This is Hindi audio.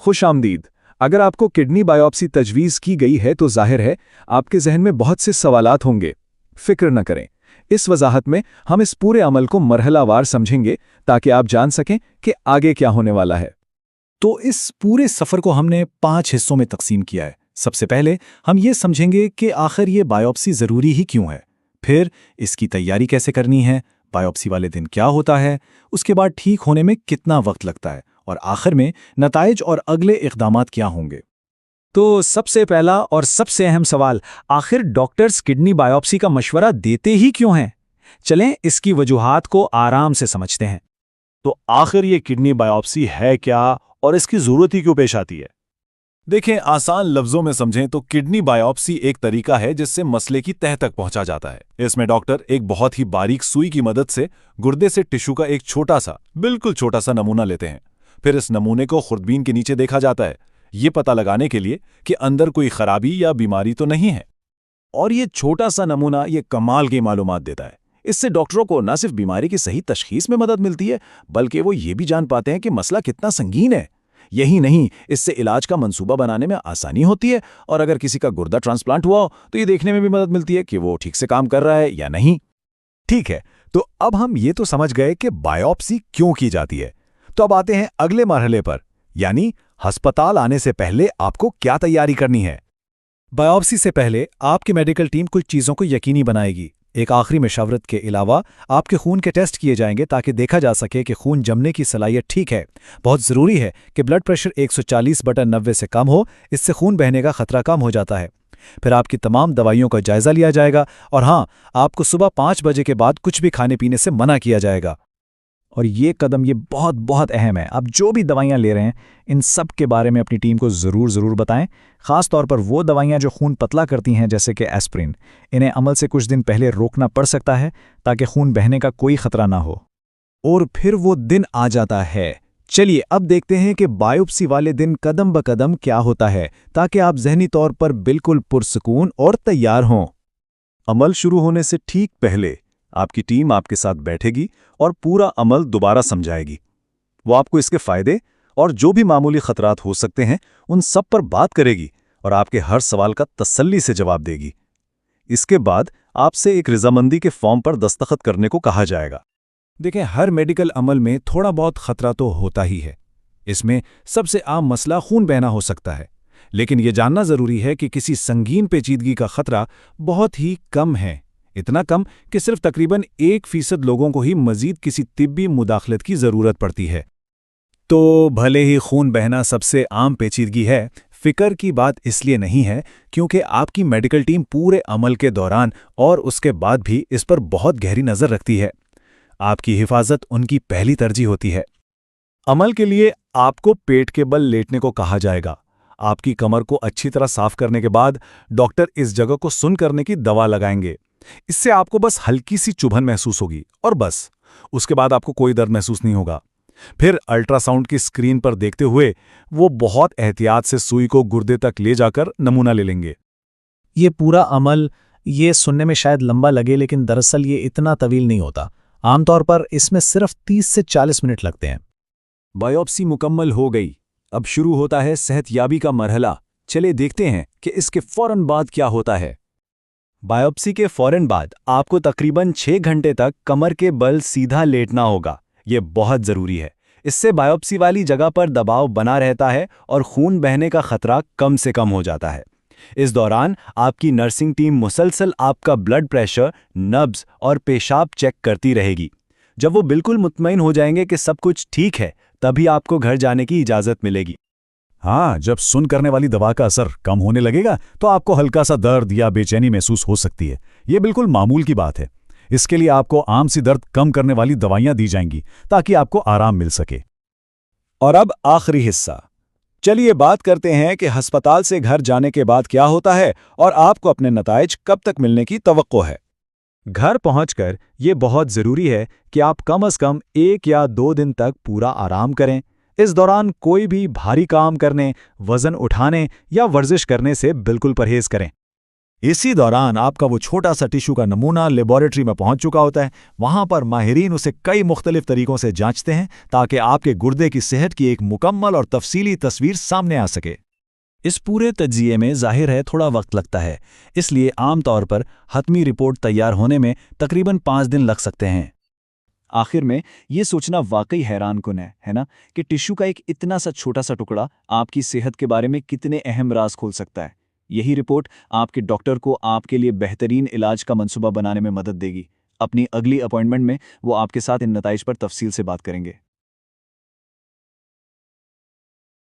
खुश आमदीद। अगर आपको किडनी बायोप्सी तजवीज़ की गई है तो जाहिर है आपके जहन में बहुत से सवालात होंगे। फिक्र न करें, इस वजाहत में हम इस पूरे अमल को मरहलावार समझेंगे ताकि आप जान सकें कि आगे क्या होने वाला है। तो इस पूरे सफ़र को हमने 5 हिस्सों में तकसीम किया है। सबसे पहले हम ये समझेंगे कि आखिर ये बायोप्सी ज़रूरी ही क्यों है, फिर इसकी तैयारी कैसे करनी है, बायोप्सी वाले दिन क्या होता है, उसके बाद ठीक होने में कितना वक्त लगता है, और आखिर में नताइज और अगले इक़दामात क्या होंगे। तो सबसे पहला और सबसे अहम सवाल, आखिर डॉक्टर्स किडनी बायोप्सी का मशवरा देते ही क्यों हैं? चलें इसकी वजूहात को आराम से समझते हैं। तो आखिर ये किडनी बायोप्सी है क्या और इसकी ज़रूरत ही क्यों पेश आती है? देखें, आसान लफ्ज़ों में समझें तो किडनी बायोप्सी एक तरीका है जिससे मसले की तह तक पहुंचा जाता है। इसमें डॉक्टर एक बहुत ही बारीक सुई की मदद से गुर्दे से टिश्यू का एक बिल्कुल छोटा सा नमूना लेते हैं। फिर इस नमूने को खुर्दबीन के नीचे देखा जाता है, ये पता लगाने के लिए कि अंदर कोई खराबी या बीमारी तो नहीं है। और ये छोटा सा नमूना ये कमाल की मालूमात देता है। इससे डॉक्टरों को न सिर्फ बीमारी की सही तशखीस में मदद मिलती है, बल्कि वो ये भी जान पाते हैं कि मसला कितना संगीन है। यही नहीं, इससे इलाज का मंसूबा बनाने में आसानी होती है, और अगर किसी का गुर्दा ट्रांसप्लांट हुआ हो तो ये देखने में भी मदद मिलती है कि वो ठीक से काम कर रहा है या नहीं। ठीक है, तो अब हम ये तो समझ गए कि बायोप्सी क्यों की जाती है। तो अब आते हैं अगले मरहले पर, यानी अस्पताल आने से पहले आपको क्या तैयारी करनी है। बायोप्सी से पहले आपकी मेडिकल टीम कुछ चीज़ों को यकीनी बनाएगी। एक आखिरी मशवरत के अलावा आपके खून के टेस्ट किए जाएंगे ताकि देखा जा सके कि खून जमने की सलाहियत ठीक है। बहुत ज़रूरी है कि ब्लड प्रेशर 140/90 से कम हो, इससे खून बहने का खतरा कम हो जाता है। फिर आपकी तमाम दवाइयों का जायज़ा लिया जाएगा, और हाँ, आपको सुबह 5 बजे के बाद कुछ भी खाने पीने से मना किया जाएगा। और ये कदम ये बहुत बहुत अहम है। आप जो भी दवाइयाँ ले रहे हैं, इन सब के बारे में अपनी टीम को ज़रूर बताएं। ख़ास तौर पर वो दवाइयाँ जो खून पतला करती हैं, जैसे कि एस्प्रिन। इन्हें अमल से कुछ दिन पहले रोकना पड़ सकता है ताकि खून बहने का कोई खतरा ना हो। और फिर वो दिन आ जाता है। चलिए अब देखते हैं कि बायोप्सी वाले दिन कदम ब कदम क्या होता है, ताकि आप ज़हनी तौर पर बिल्कुल पुरसुकून और तैयार हों। अमल शुरू होने से ठीक पहले आपकी टीम आपके साथ बैठेगी और पूरा अमल दोबारा समझाएगी। वो आपको इसके फायदे और जो भी मामूली खतरात हो सकते हैं उन सब पर बात करेगी और आपके हर सवाल का तसल्ली से जवाब देगी। इसके बाद आपसे एक रजामंदी के फॉर्म पर दस्तखत करने को कहा जाएगा। देखें, हर मेडिकल अमल में थोड़ा बहुत खतरा तो होता ही है। इसमें सबसे आम मसला खून बहना हो सकता है, लेकिन यह जानना ज़रूरी है कि किसी संगीन पेचीदगी का खतरा बहुत ही कम है। इतना कम कि सिर्फ तकरीबन 1% लोगों को ही मजीद किसी तिब्बी मुदाखलत की ज़रूरत पड़ती है। तो भले ही खून बहना सबसे आम पेचीदगी है, फिक्र की बात इसलिए नहीं है क्योंकि आपकी मेडिकल टीम पूरे अमल के दौरान और उसके बाद भी इस पर बहुत गहरी नज़र रखती है। आपकी हिफाजत उनकी पहली तरजीह होती है। अमल के लिए आपको पेट के बल लेटने को कहा जाएगा। आपकी कमर को अच्छी तरह साफ करने के बाद डॉक्टर इस जगह को सुन करने की दवा लगाएंगे। इससे आपको बस हल्की सी चुभन महसूस होगी और बस, उसके बाद आपको कोई दर्द महसूस नहीं होगा। फिर अल्ट्रासाउंड की स्क्रीन पर देखते हुए वो बहुत एहतियात से सुई को गुर्दे तक ले जाकर नमूना ले लेंगे। ये पूरा अमल, ये सुनने में शायद लंबा लगे, लेकिन दरअसल ये इतना तवील नहीं होता। आमतौर पर इसमें सिर्फ 30 से 40 मिनट लगते हैं। बायोप्सी मुकम्मल हो गई। अब शुरू होता है सेहतयाबी का मरहला। चले देखते हैं कि इसके फौरन बाद क्या होता है। बायोप्सी के फौरन बाद आपको तकरीबन 6 घंटे तक कमर के बल सीधा लेटना होगा। ये बहुत ज़रूरी है। इससे बायोप्सी वाली जगह पर दबाव बना रहता है और खून बहने का खतरा कम से कम हो जाता है। इस दौरान आपकी नर्सिंग टीम मुसलसल आपका ब्लड प्रेशर, नब्ज और पेशाब चेक करती रहेगी। जब वो बिल्कुल मुतमईन हो जाएंगे कि सब कुछ ठीक है, तभी आपको घर जाने की इजाज़त मिलेगी। हाँ, जब सुन करने वाली दवा का असर कम होने लगेगा तो आपको हल्का सा दर्द या बेचैनी महसूस हो सकती है। ये बिल्कुल मामूल की बात है। इसके लिए आपको आम सी दर्द कम करने वाली दवाइयां दी जाएंगी ताकि आपको आराम मिल सके। और अब आखिरी हिस्सा। चलिए बात करते हैं कि अस्पताल से घर जाने के बाद क्या होता है और आपको अपने नताइज कब तक मिलने की तवक्को है। घर पहुंचकर ये बहुत ज़रूरी है कि आप कम से कम 1 या 2 दिन तक पूरा आराम करें। इस दौरान कोई भी भारी काम करने, वज़न उठाने या वर्जिश करने से बिल्कुल परहेज़ करें। इसी दौरान आपका वो छोटा सा टिश्यू का नमूना लेबोरेटरी में पहुंच चुका होता है। वहां पर माहिरीन उसे कई मुख्तलिफ तरीकों से जांचते हैं ताकि आपके गुर्दे की सेहत की एक मुकम्मल और तफसीली तस्वीर सामने आ सके। इस पूरे तज्जिए में जाहिर है थोड़ा वक्त लगता है, इसलिए आमतौर पर हतमी रिपोर्ट तैयार होने में तकरीबन 5 दिन लग सकते हैं। आखिर में ये सोचना वाकई हैरानकुन है ना, कि टिश्यू का एक इतना सा छोटा सा टुकड़ा आपकी सेहत के बारे में कितने अहम राज खोल सकता है। यही रिपोर्ट आपके डॉक्टर को आपके लिए बेहतरीन इलाज का मंसूबा बनाने में मदद देगी। अपनी अगली अपॉइंटमेंट में वो आपके साथ इन नताइज पर तफसील से बात करेंगे।